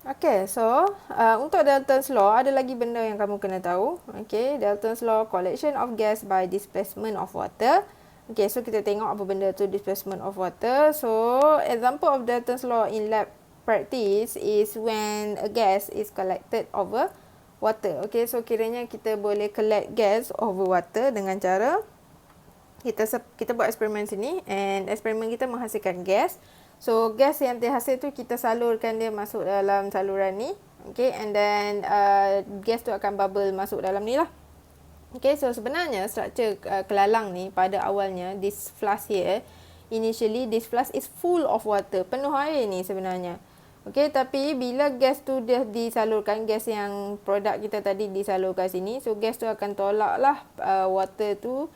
Okay, so untuk Dalton's Law ada lagi benda yang kamu kena tahu. Okay, Dalton's Law, collection of gas by displacement of water. Okay, so kita tengok apa benda tu displacement of water. So, example of Dalton's Law in lab practice is when a gas is collected over water. Okay, so kiranya kita boleh collect gas over water dengan cara kita buat eksperimen sini, and eksperimen kita menghasilkan gas. So gas yang terhasil tu kita salurkan dia masuk dalam saluran ni. Okay, and then gas tu akan bubble masuk dalam ni lah. Okay, so sebenarnya struktur kelalang ni pada awalnya, this flask here, initially this flask is full of water, penuh air ni sebenarnya. Okay, tapi bila gas tu dah disalurkan, gas yang produk kita tadi disalurkan sini, so gas tu akan tolak lah water tu,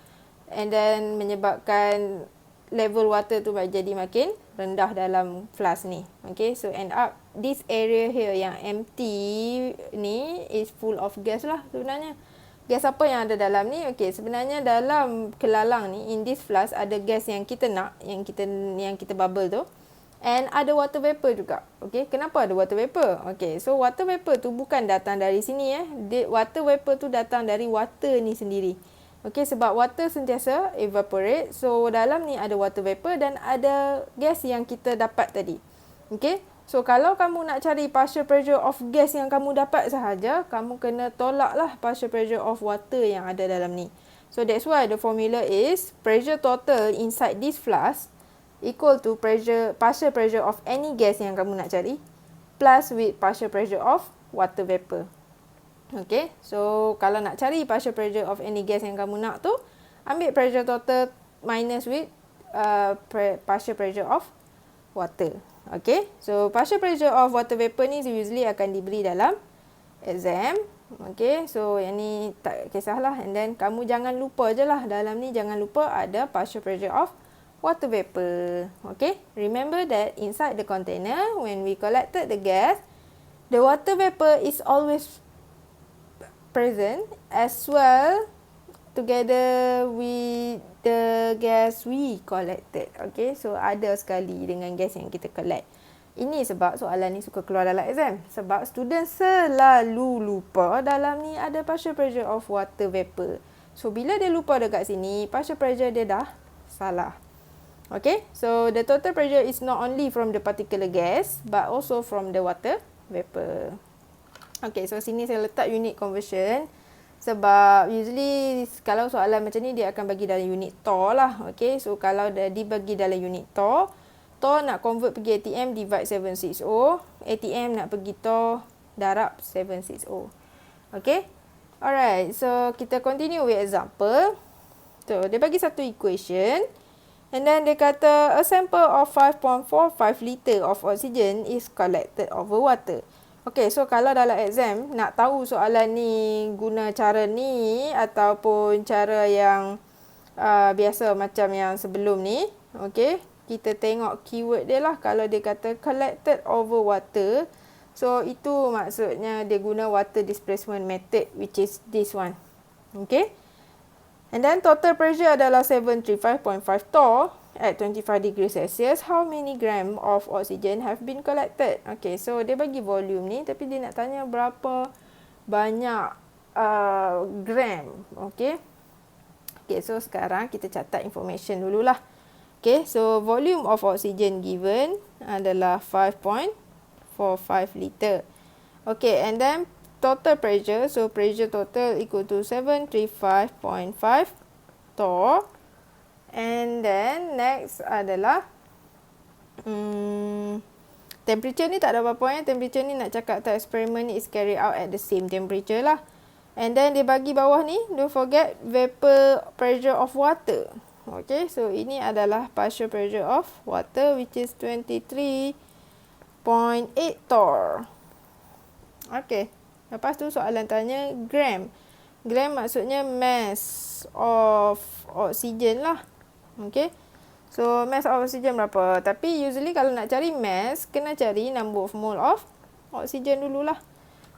and then menyebabkan level water tu jadi makin rendah dalam flask ni. Okay, so end up this area here yang empty ni is full of gas lah sebenarnya. Gas apa yang ada dalam ni? Okay, sebenarnya dalam kelalang ni, in this flask ada gas yang kita nak, yang kita bubble tu, and ada water vapor juga. Okay, kenapa ada water vapor? Okay, so water vapor tu bukan datang dari sini water vapor tu datang dari water ni sendiri. Okay, sebab water sentiasa evaporate. So, dalam ni ada water vapor dan ada gas yang kita dapat tadi. Okay, so kalau kamu nak cari partial pressure of gas yang kamu dapat sahaja, kamu kena tolaklah partial pressure of water yang ada dalam ni. So, that's why the formula is pressure total inside this flask equal to partial pressure of any gas yang kamu nak cari plus with partial pressure of water vapor. Okay, so kalau nak cari partial pressure of any gas yang kamu nak tu, ambil pressure total minus with partial pressure of water. Okay, so partial pressure of water vapor ni usually akan diberi dalam exam. Okay, so yang ni tak kisahlah. And then kamu jangan lupa je lah, dalam ni jangan lupa ada partial pressure of water vapor. Okay, remember that inside the container, when we collected the gas, the water vapor is always present as well together with the gas we collected. Okay, so ada sekali dengan gas yang kita collect. Ini sebab soalan ni suka keluar dalam exam. Sebab student selalu lupa dalam ni ada partial pressure of water vapor. So, bila dia lupa dekat sini, partial pressure dia dah salah. Okay, so the total pressure is not only from the particular gas but also from the water vapor. Okay, so sini saya letak unit conversion sebab usually kalau soalan macam ni dia akan bagi dalam unit torr lah. Okay, so kalau dah dibagi dalam unit torr nak convert pergi ATM divide 760, ATM nak pergi torr darab 760. Okay, alright, so kita continue with example. So, dia bagi satu equation and then dia kata a sample of 5.45 liter of oxygen is collected over water. Okay, so kalau dalam exam nak tahu soalan ni guna cara ni ataupun cara yang biasa macam yang sebelum ni, okay, kita tengok keyword dia lah. Kalau dia kata collected over water, so itu maksudnya dia guna water displacement method, which is this one. Okay, and then total pressure adalah 735.5 torr at 25 degrees Celsius. How many gram of oxygen have been collected? Okay, so dia bagi volume ni tapi dia nak tanya berapa banyak gram. Okay, okay, so sekarang kita catat information dululah. Okay, so volume of oxygen given adalah 5.45 liter. Okay, and then total pressure, so pressure total equal to 735.5 torr. And then next adalah temperature ni tak ada apa-apa temperature ni nak cakap the experiment is carried out at the same temperature lah. And then dia bagi bawah ni, don't forget vapor pressure of water. Okay, so ini adalah partial pressure of water which is 23.8 torr. Okay, lepas tu soalan tanya gram. Gram maksudnya mass of oxygen lah. Okay, so mass of oxygen berapa? Tapi usually kalau nak cari mass, kena cari number of mole of oxygen dululah.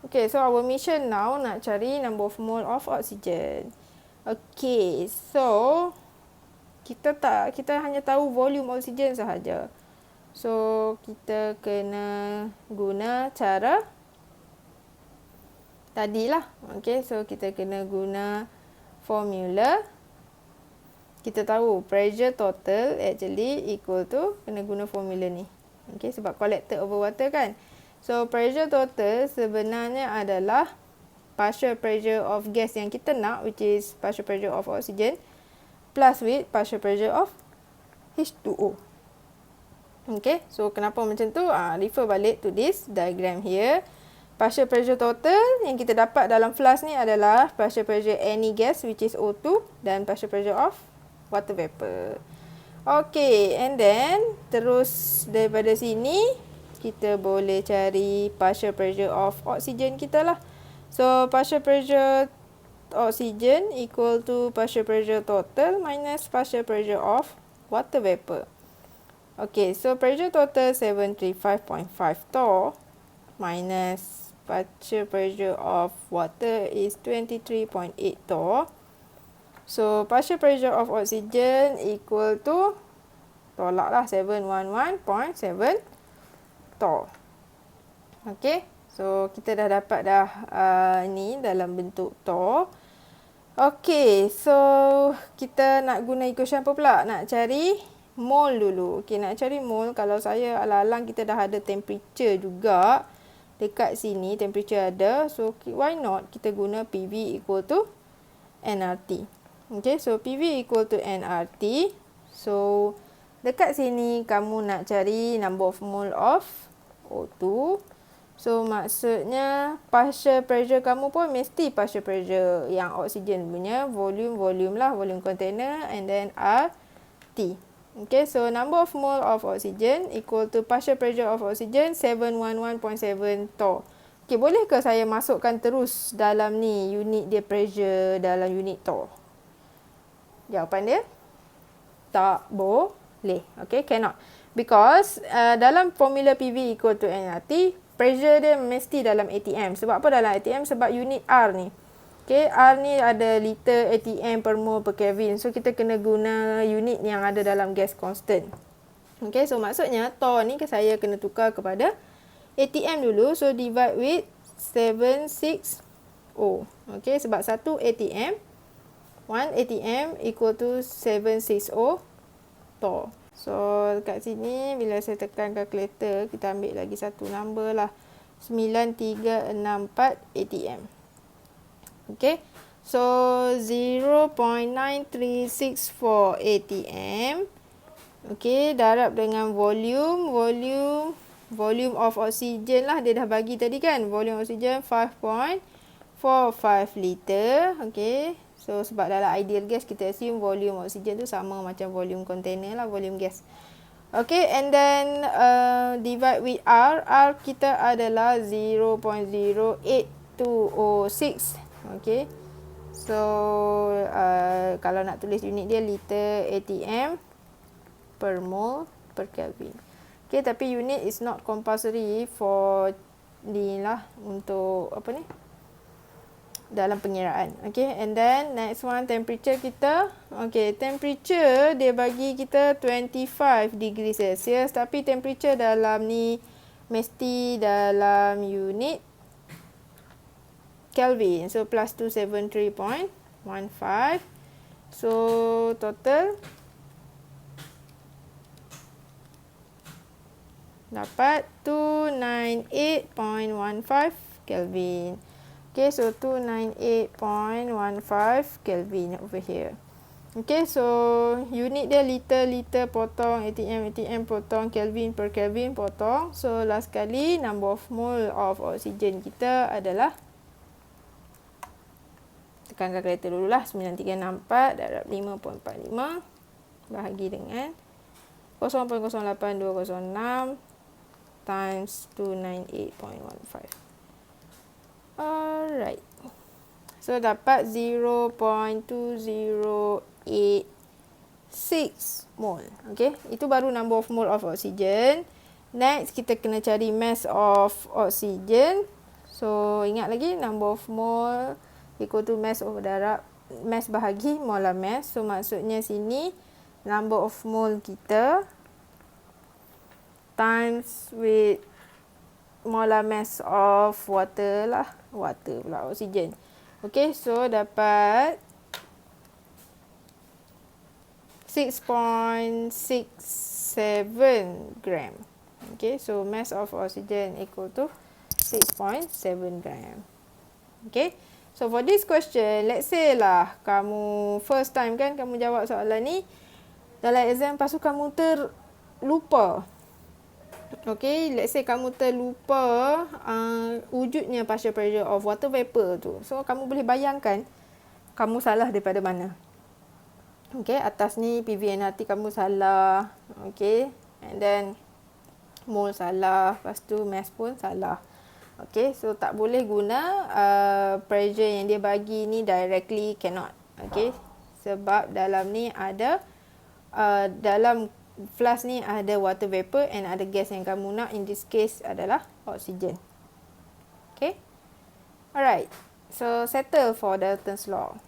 Okay, so our mission now nak cari number of mole of oxygen. Okay, so kita hanya tahu volume oxygen sahaja. So, kita kena guna cara tadilah. Okay, so kita kena guna formula. Kita tahu pressure total actually equal to, kena guna formula ni. Okay, sebab collected over water kan. So, pressure total sebenarnya adalah partial pressure of gas yang kita nak, which is partial pressure of oxygen, plus with partial pressure of H2O. Okay, so kenapa macam tu? Refer balik to this diagram here. Partial pressure total yang kita dapat dalam flask ni adalah partial pressure any gas, which is O2, dan partial pressure of water vapor. Okay, and then terus daripada sini kita boleh cari partial pressure of oxygen kita lah. So, partial pressure oxygen equal to partial pressure total minus partial pressure of water vapor. Okay, so pressure total 735.5 torr minus partial pressure of water is 23.8 torr. So, partial pressure of oxygen equal to, tolak lah, 711.7 torr. Okay, so kita dah dapat dah ni dalam bentuk torr. Okay, so kita nak guna equation apa pula? Nak cari mole dulu. Okay, nak cari mole, kalau saya alang-alang kita dah ada temperature juga dekat sini, temperature ada. So, why not kita guna PV equal to nRT. Okay, so PV equal to nRT. So, dekat sini kamu nak cari number of mole of O2. So, maksudnya partial pressure kamu pun mesti partial pressure yang oksigen punya. Volume lah, volume container, and then RT. Okay, so number of mole of oxygen equal to partial pressure of oxygen 711.7 torr. Okay, boleh ke saya masukkan terus dalam ni unit dia pressure dalam unit torr? Jawapan dia tak boleh. Okay, cannot. Because dalam formula PV equal to nRT, pressure dia mesti dalam ATM. Sebab apa dalam ATM? Sebab unit R ni. Okay, R ni ada liter ATM per mole per Kelvin. So, kita kena guna unit yang ada dalam gas constant. Okay, so maksudnya torr ni saya kena tukar kepada ATM dulu. So, divide with 760. Okay, sebab 1 ATM, 1 ATM equal to 760 torr. So, dekat sini bila saya tekan calculator, kita ambil lagi satu number lah. 9364 ATM. Okay. So, 0.9364 ATM. Okay, darab dengan volume. Volume of oxygen lah. Dia dah bagi tadi kan. Volume oxygen 5.45 liter. Okay. So, sebab dalam ideal gas, kita assume volume oksigen tu sama macam volume container lah, volume gas. Okay, and then divide with R. R kita adalah 0.08206. Okay. So, kalau nak tulis unit dia, liter ATM per mole per Kelvin. Okay, tapi unit is not compulsory for ni lah, untuk apa ni? Dalam pengiraan. Okay, and then next one, temperature kita. Okay, temperature dia bagi kita 25 degree Celsius, tapi temperature dalam ni mesti dalam unit Kelvin. So, plus 273.15. So, total dapat 298.15 Kelvin. Okay, so 298.15 Kelvin over here. Okay, so unit dia liter potong ATM potong Kelvin per Kelvin potong. So, last kali number of mole of oxygen kita adalah, tekan kalkulator dulu lah, 9364 darab 5.45 bahagi dengan 0.08206 times 298.15. Alright. So, dapat 0.2086 mole. Okay. Itu baru number of mole of oxygen. Next, kita kena cari mass of oxygen. So, ingat lagi, number of mole equal to mass over darab, mass bahagi molar mass. So, maksudnya sini, number of mole kita times with molar mass of water lah. Water pula, oksigen. Okay, so dapat 6.67 gram. Okay, so mass of oxygen equal to 6.7 gram. Okay, so for this question, let's say lah kamu first time kan kamu jawab soalan ni dalam exam, lepas tu kamu terlupa. Okay, let's say kamu terlupa wujudnya partial pressure of water vapor tu. So, kamu boleh bayangkan kamu salah daripada mana. Okay, atas ni PV&RT kamu salah. Okay, and then mole salah. Lepas tu mass pun salah. Okay, so tak boleh guna pressure yang dia bagi ni directly, cannot. Okay, sebab dalam ni ada dalam flask ni ada water vapor and ada gas yang kamu nak. In this case adalah oksigen. Okay, alright, so settle for Dalton's law.